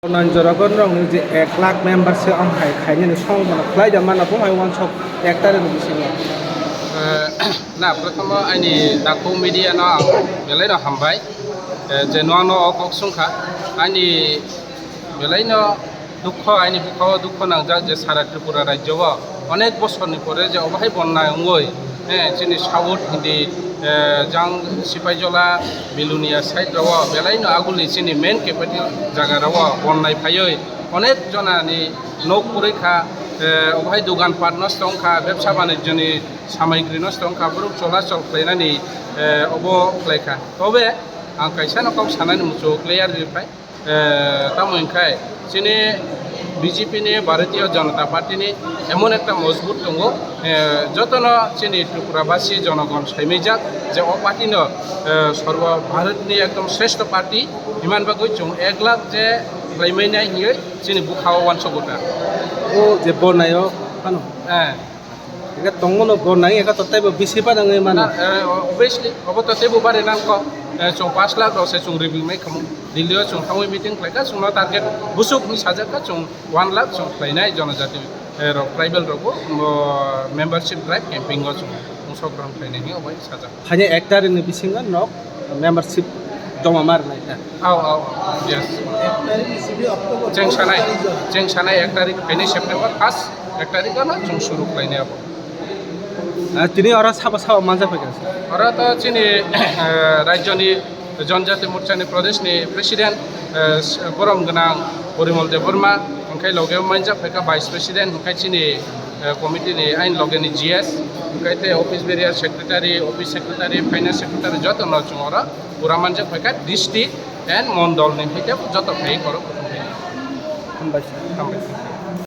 Nanjaragon rong je 1 lakh membership ang khaini song bana khlai jama na pung ai wan sok hectare ni bisingo na prathama aini daku media no belai no hambai je no no ok sungkha aini belai no dukho aini bukho dukho nangjak je sara tripura rajyo o onek bochor ni pore je obhai bonna ongoi chini south hindi jang sipaijala bilunia side rawa belai no aguli chini main capital jaga rawa bonnai phayoi onek jona ni nok purekha obhai dogan pat নষ্ট অংখা ব্যবসা বাণিজ্যনি সামগ্রী নষ্ট অংখা Brooke চলাচল খাইনানি অবো খাইখা তবে আं কাইসা নকম সানানি মুচো clear রিফাই তামইখাই চিনি BJP নি ভারতীয় জনতা party নি এমন একটা মজবুত দङ যতন চিনি ত্রিপুরাবাসী জনগণ সাইমেজাক যে ও পার্টি ন সর্ব ভারতনি একদম শ্রেষ্ঠ পার্টি ইমান বাগৈ চং 1 লাখ যে লাইমাইনাই হিयै চিনি বুখাও ওয়ানসগোটা o je bonayo ano ega tongono bonai ega totai bo bisi pa dangai mana obviously oboto tebu bare nang ko chong 5 lakh rose chong review mai kham dilio chong thamoi meeting klaika chong target busuk ni sajaka chong 1 lakh chong plainai jonojati ro tribal rogo membership drive camping go chong musokram plainai ni obai saja hanya hectare ni bisinga nok membership joma mar nai ta au yes jeng sanai 1 tarik ini September 1 tarik kana chung shuru plainai abo tini ora saba saba manja pegas ora to chini rajyoni जनजाति मोर्चानि प्रदेशनि president गरम गोनां परिमल देबबर्मा ओंखाय लगे मानजा फेका vice president ओंखाय चिनि कमिटिनि आइन लगेनि GS ओंखाय ते office barrier secretary office secretary finance secretary जत न चंगरा पुरा मानजा फेका डिस्ट्रिक्ट एन्ड मण्डलनि फेका जत फेक करो हामबाय